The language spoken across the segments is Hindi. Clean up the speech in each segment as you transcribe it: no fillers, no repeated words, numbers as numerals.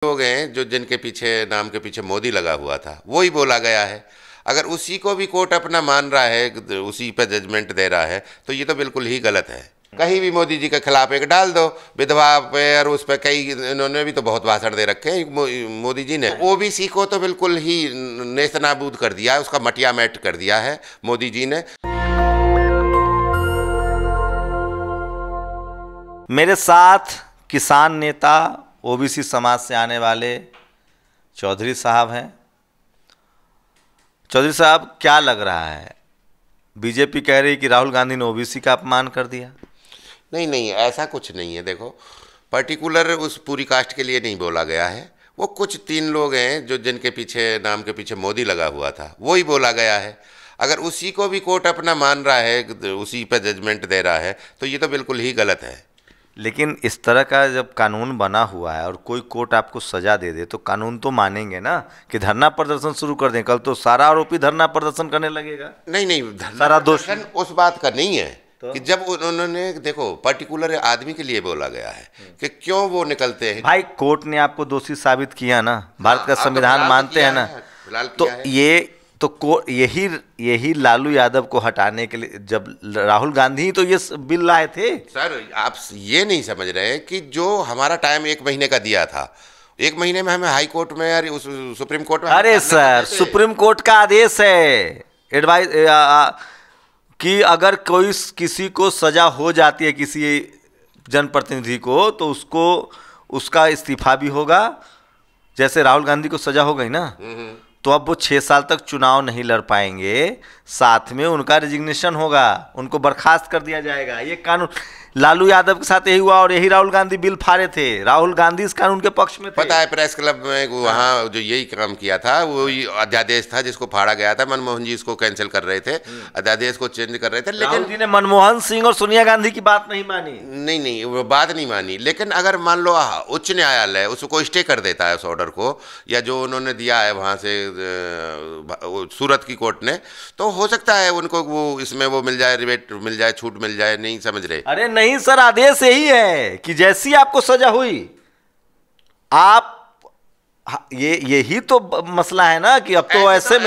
लोग हैं जो जिनके पीछे नाम के पीछे मोदी लगा हुआ था, वो ही बोला गया है। अगर उसी को भी कोर्ट अपना मान रहा है, उसी पे जजमेंट दे रहा है, तो ये तो बिल्कुल ही गलत है। कहीं भी मोदी जी के खिलाफ एक डाल दो, विधवा पे और उस पर कई, इन्होंने भी तो बहुत भाषण दे रखे हैं मोदी जी ने। ओबीसी को तो बिल्कुल ही नेस्तनाबूद कर दिया है, उसका मटिया मैट कर दिया है मोदी जी ने। मेरे साथ किसान नेता ओबीसी समाज से आने वाले चौधरी साहब हैं। चौधरी साहब, क्या लग रहा है, बीजेपी कह रही कि राहुल गांधी ने ओबीसी का अपमान कर दिया? नहीं, ऐसा कुछ नहीं है। देखो, पर्टिकुलर उस पूरी कास्ट के लिए नहीं बोला गया है। वो कुछ 3 लोग हैं जो जिनके पीछे नाम के पीछे मोदी लगा हुआ था, वो ही बोला गया है। अगर उसी को भी कोर्ट अपना मान रहा है, उसी पे जजमेंट दे रहा है, तो ये तो बिल्कुल ही गलत है। लेकिन इस तरह का जब कानून बना हुआ है और कोई कोर्ट आपको सजा दे दे, तो कानून तो मानेंगे ना कि धरना प्रदर्शन शुरू कर दें। कल तो सारा आरोपी धरना प्रदर्शन करने लगेगा। नहीं, सारा दोष उस बात का नहीं है तो? कि जब उन्होंने, देखो, पर्टिकुलर आदमी के लिए बोला गया है कि क्यों वो निकलते हैं। भाई, कोर्ट ने आपको दोषी साबित किया ना, भारत का संविधान मानते हैं ना, तो ये तो यही लालू यादव को हटाने के लिए जब राहुल गांधी तो ये बिल लाए थे। सर, आप ये नहीं समझ रहे हैं कि जो हमारा टाइम 1 महीने का दिया था, 1 महीने में हमें हाई कोर्ट में या सुप्रीम कोर्ट में, अरे सर, सुप्रीम कोर्ट का आदेश है एडवाइस कि अगर किसी को सजा हो जाती है, किसी जनप्रतिनिधि को, तो उसका इस्तीफा भी होगा। जैसे राहुल गांधी को सजा हो गई ना, तो अब वो 6 साल तक चुनाव नहीं लड़ पाएंगे, साथ में उनका रेजिग्नेशन होगा, उनको बर्खास्त कर दिया जाएगा। ये कानून लालू यादव के साथ यही हुआ और यही राहुल गांधी बिल फाड़े थे। राहुल गांधी इस कानून के पक्ष में थे। पता है, प्रेस क्लब में वहाँ जो यही काम किया था, वो अध्यादेश था जिसको फाड़ा गया था। मनमोहन जी इसको कैंसिल कर रहे थे, अध्यादेश को चेंज कर रहे थे, लेकिन राहुल जी ने मनमोहन सिंह और सोनिया गांधी की बात नहीं मानी। नहीं, वो बात नहीं मानी। लेकिन अगर मान लो उच्च न्यायालय उसको स्टे कर देता है, उस ऑर्डर को, या जो उन्होंने दिया है वहाँ से सूरत की कोर्ट ने, तो हो सकता है उनको वो इसमें वो मिल जाए, रिबेट मिल जाए, छूट मिल जाए। नहीं समझ रहे? अरे नहीं सर, आदेश यही है कि जैसी आपको सजा हुई, आप यही तो मसला है ना कि अब तो ऐसे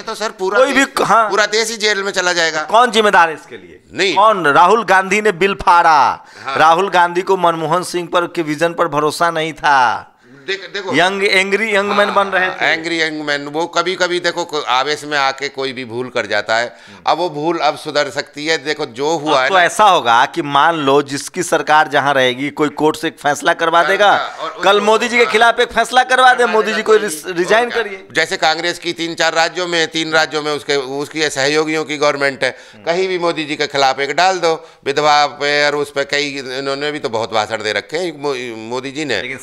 तो सर पूरा कोई भी पूरा देश ही जेल में चला जाएगा। कौन जिम्मेदार है इसके लिए? नहीं, कौन? राहुल गांधी ने बिल फाड़ा। राहुल गांधी को मनमोहन सिंह पर के विजन पर भरोसा नहीं था। देखो, एंग्री यंग मैन बन रहे थे। एंग्री यंग मैन, वो कभी कभी देखो आवेश में आके कोई भी भूल कर जाता है। अब वो भूल अब सुधर सकती है। देखो जो हुआ है, तो ऐसा होगा कि मान लो जिसकी सरकार जहां रहेगी, कोई कोर्ट से एक फैसला करवा देगा, कल मोदी जी के खिलाफ एक फैसला करवा दे, मोदी जी को रिजाइन करिए। जैसे कांग्रेस की 3-4 राज्यों में, 3 राज्यों में उसकी सहयोगियों की गवर्नमेंट है, कहीं भी मोदी जी के खिलाफ एक डाल दो, विधवा पे और उस पर कई, इन्होंने भी तो बहुत भाषण दे रखे हैं मोदी जी ने। लेकिन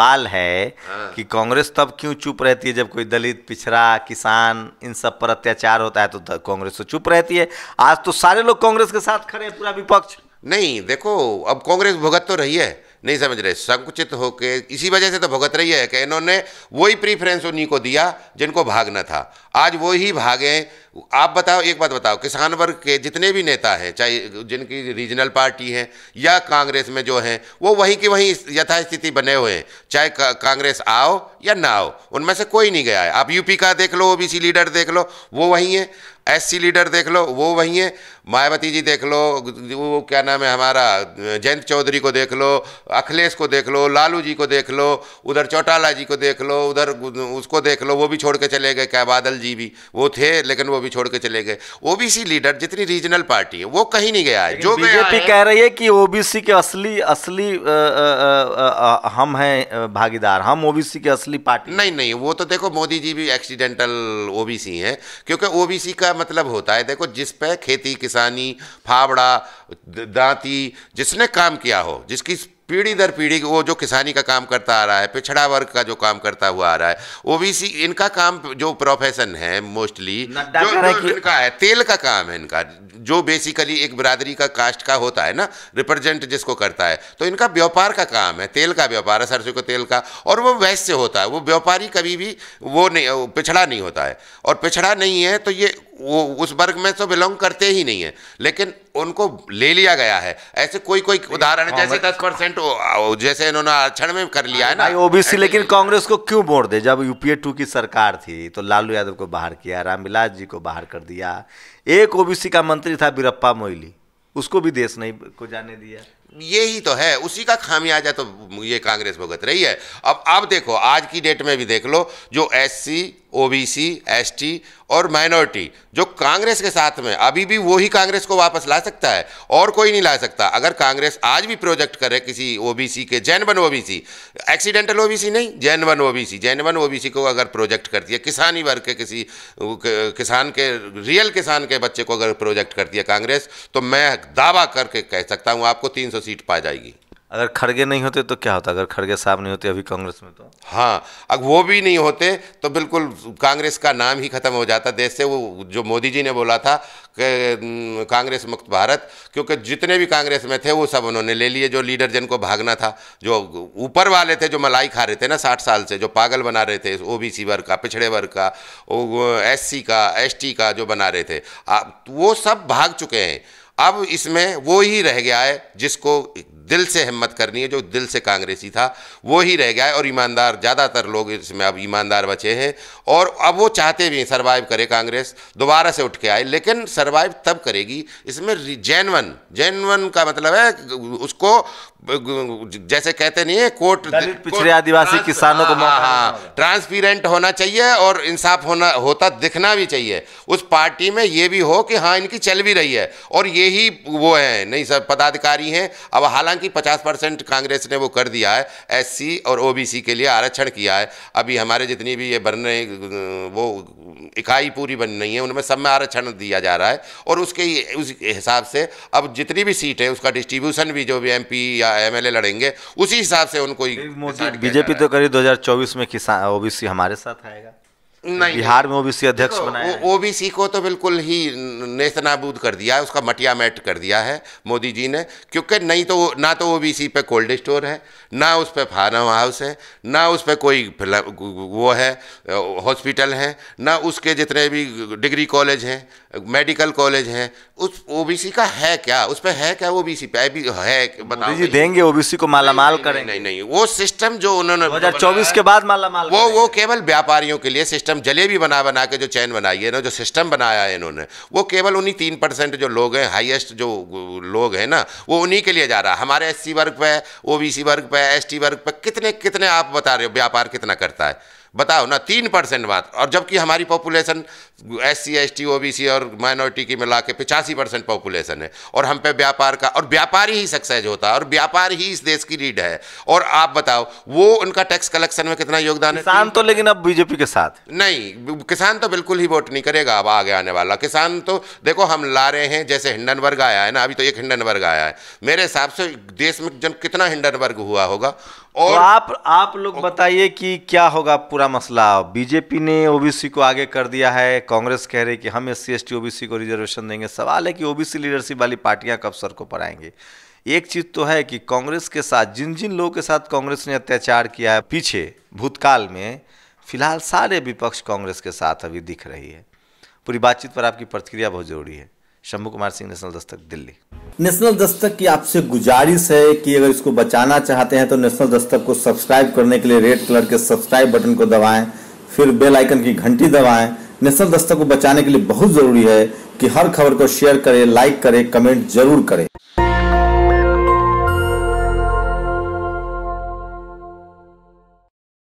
सवाल है कि कांग्रेस तब क्यों चुप रहती है? जब कोई दलित, पिछड़ा, किसान, इन सब पर अत्याचार होता है तो कांग्रेस तो चुप रहती है। आज तो सारे लोग कांग्रेस के साथ खड़े हैं, पूरा विपक्ष। नहीं, देखो, अब कांग्रेस भुगत तो रही है, नहीं समझ रहे, संकुचित होके इसी वजह से तो भुगत रही है कि इन्होंने वही प्रीफरेंस उन्हीं को दिया जिनको भागना था। आज वो ही भागे। आप बताओ, एक बात बताओ, किसान वर्ग के जितने भी नेता हैं, चाहे जिनकी रीजनल पार्टी है या कांग्रेस में जो हैं, वो वहीं की वहीं यथास्थिति बने हुए हैं। चाहे कांग्रेस आओ या ना आओ, उनमें से कोई नहीं गया है। आप यूपी का देख लो, ओबीसी लीडर देख लो, वो वहीं है। एससी लीडर देख लो, वो वहीं है। मायावती जी देख लो, वो क्या नाम है हमारा, जयंत चौधरी को देख लो, अखिलेश को देख लो, लालू जी को देख लो, उधर चौटाला जी को देख लो, उधर उसको देख लो, वो भी छोड़ के चले गए। क्या बादल जी भी वो थे, लेकिन वो भी छोड़ के चले गए। ओबीसी लीडर जितनी रीजनल पार्टी है, वो कहीं नहीं गया है। जो बीजेपी कह रही है कि ओबीसी के असली हम हैं भागीदार, हम ओबीसी के असली पार्टी। नहीं, वो तो देखो, मोदी जी भी एक्सीडेंटल ओबीसी हैं, क्योंकि ओबीसी का मतलब होता है, देखो, जिस पे खेती, किसानी, फावड़ा, दांती, जिसने काम किया हो, जिसकी पीढ़ी दर पीढ़ी वो जो किसानी का काम करता आ रहा है, पिछड़ा वर्ग का जो काम करता हुआ आ रहा है, ओबीसी, इनका काम जो प्रोफेशन है मोस्टली जो इनका है, तेल का काम है इनका, जो बेसिकली एक बिरादरी का कास्ट का होता है ना, रिप्रेजेंट जिसको करता है, तो इनका व्यापार का काम है, तेल का व्यापार है, सरसों के तेल का, और वो वैश्य होता है। वो व्यापारी कभी भी वो नहीं, पिछड़ा नहीं होता है, और पिछड़ा नहीं है तो ये वो उस वर्ग में तो बिलोंग करते ही नहीं है, लेकिन उनको ले लिया गया है। ऐसे कोई उदाहरण है, जैसे 10% जैसे इन्होंने आरक्षण में कर लिया है ना ओबीसी। लेकिन कांग्रेस को क्यों वोट दे? जब यूपीए 2 की सरकार थी तो लालू यादव को बाहर किया, रामविलास जी को बाहर कर दिया, एक ओबीसी का मंत्री था वीरप्पा मोइली, उसको भी देश नहीं को जाने दिया। यही तो है, उसी का खामियाजा तो ये कांग्रेस भुगत रही है। अब देखो, आज की डेट में भी देख लो, जो एससी, ओबीसी, एसटी और माइनॉरिटी जो कांग्रेस के साथ में, अभी भी वही कांग्रेस को वापस ला सकता है और कोई नहीं ला सकता। अगर कांग्रेस आज भी प्रोजेक्ट करे किसी ओबीसी के, जेन्युइन ओबीसी, एक्सीडेंटल ओबीसी नहीं, जेन्युइन ओबीसी को अगर प्रोजेक्ट करती है, किसानी वर्ग के किसी किसान के, रियल किसान के बच्चे को अगर प्रोजेक्ट करती है कांग्रेस, तो मैं दावा करके कह सकता हूँ आपको 300 सीट पा जाएगी। अगर खड़गे नहीं होते तो क्या होता? अगर खड़गे साहब नहीं होते अभी कांग्रेस में तो, हाँ, अगर वो भी नहीं होते तो बिल्कुल कांग्रेस का नाम ही खत्म हो जाता देश से। वो जो मोदी जी ने बोला था कि कांग्रेस मुक्त भारत, क्योंकि जितने भी कांग्रेस में थे वो सब उन्होंने ले लिए, जो लीडर जिनको भागना था, जो ऊपर वाले थे, जो मलाई खा रहे थे ना 60 साल से, जो पागल बना रहे थे ओबीसी वर्ग का, पिछड़े वर्ग का, एससी का, एसटी का जो बना रहे थे, वो सब भाग चुके हैं। अब इसमें वो ही रह गया है जिसको दिल से हिम्मत करनी है, जो दिल से कांग्रेसी था वो ही रह गया है। और ईमानदार, ज़्यादातर लोग इसमें अब ईमानदार बचे हैं, और अब वो चाहते भी हैं सर्वाइव करे कांग्रेस, दोबारा से उठ के आए। लेकिन सर्वाइव तब करेगी इसमें जेन्युइन का मतलब है उसको, जैसे कहते नहीं है कोर्ट, पिछड़े आदिवासी किसानों को ट्रांसपेरेंट होना चाहिए और इंसाफ होता दिखना भी चाहिए उस पार्टी में। ये भी हो कि हाँ इनकी चल भी रही है, और यही वो है, नहीं सब पदाधिकारी हैं। अब हालांकि 50% कांग्रेस ने वो कर दिया है, एससी और ओबीसी के लिए आरक्षण किया है। अभी हमारे जितनी भी ये बन रहे, वो इकाई पूरी बन रही है, उनमें सब में आरक्षण दिया जा रहा है, और उस हिसाब से अब जितनी भी सीट है उसका डिस्ट्रीब्यूशन भी, जो भी एमपी या एमएलए लड़ेंगे उसी हिसाब से उनको। बीजेपी तो करीब 2024 में किसान ओबीसी हमारे साथ आएगा, नहीं, बिहार में ओबीसी अध्यक्ष बनाया। ओबीसी को तो बिल्कुल ही नेस्तनाबूद कर दिया है, उसका मटिया मैट कर दिया है मोदी जी ने, क्योंकि नहीं तो ना तो ओबीसी पे कोल्ड स्टोर है, ना उस पे फार्म हाउस है, ना उस पे कोई वो है हॉस्पिटल है, ना उसके जितने भी डिग्री कॉलेज हैं, मेडिकल कॉलेज हैं। उस ओबीसी का है क्या? उस पे है क्या? ओबीसी पे भी है? बताओ जी, देंगे ओबीसी को मालामाल करेंगे? नहीं, वो सिस्टम जो उन्होंने 2024 के बाद मालामाल, वो केवल व्यापारियों के लिए सिस्टम, जलेबी बना के जो चैन बनाई है ना, जो सिस्टम बनाया है इन्होंने, वो केवल उन्हीं 3% जो लोग हैं, हाईएस्ट जो लोग हैं ना, वो उन्हीं के लिए जा रहा है। हमारे एससी वर्ग पे, ओबीसी वर्ग पे, एसटी वर्ग पे कितने आप बता रहे हो व्यापार कितना करता है? बताओ ना, 3% बात। और जबकि हमारी पॉपुलेशन एससी, एसटी, ओबीसी और माइनॉरिटी की मिला के 85% पॉपुलेशन है, और हम पे व्यापार का, और व्यापारी ही सक्सेस होता है, और व्यापार ही इस देश की रीढ़ है। और आप बताओ वो उनका टैक्स कलेक्शन में कितना योगदान है? किसान तो लेकिन अब बीजेपी के साथ नहीं, किसान तो बिल्कुल ही वोट नहीं करेगा अब आगे आने वाला। किसान तो देखो हम ला रहे हैं, जैसे हिंडन वर्ग आया है ना, अभी तो एक हिंडन वर्ग आया है, मेरे हिसाब से देश में कितना हिंडन वर्ग हुआ होगा। और तो आप लोग बताइए कि क्या होगा पूरा मसला? बीजेपी ने ओबीसी को आगे कर दिया है, कांग्रेस कह रही कि हम एससी, एसटी, ओबीसी को रिजर्वेशन देंगे। सवाल है कि ओबीसी लीडरशिप वाली पार्टियां कब सड़कों पर आएंगी? एक चीज़ तो है कि कांग्रेस के साथ जिन लोगों के साथ कांग्रेस ने अत्याचार किया है पीछे भूतकाल में, फिलहाल सारे विपक्ष कांग्रेस के साथ अभी दिख रही है। पूरी बातचीत पर आपकी प्रतिक्रिया बहुत जरूरी है। शंभू कुमार सिंह, नेशनल दस्तक, दिल्ली। नेशनल दस्तक की आपसे गुजारिश है कि अगर इसको बचाना चाहते हैं तो नेशनल दस्तक को सब्सक्राइब करने के लिए रेड कलर के सब्सक्राइब बटन को दबाएं, फिर बेल आइकन की घंटी दबाएं। नेशनल दस्तक को बचाने के लिए बहुत जरूरी है कि हर खबर को शेयर करें, लाइक करें, कमेंट जरूर करें।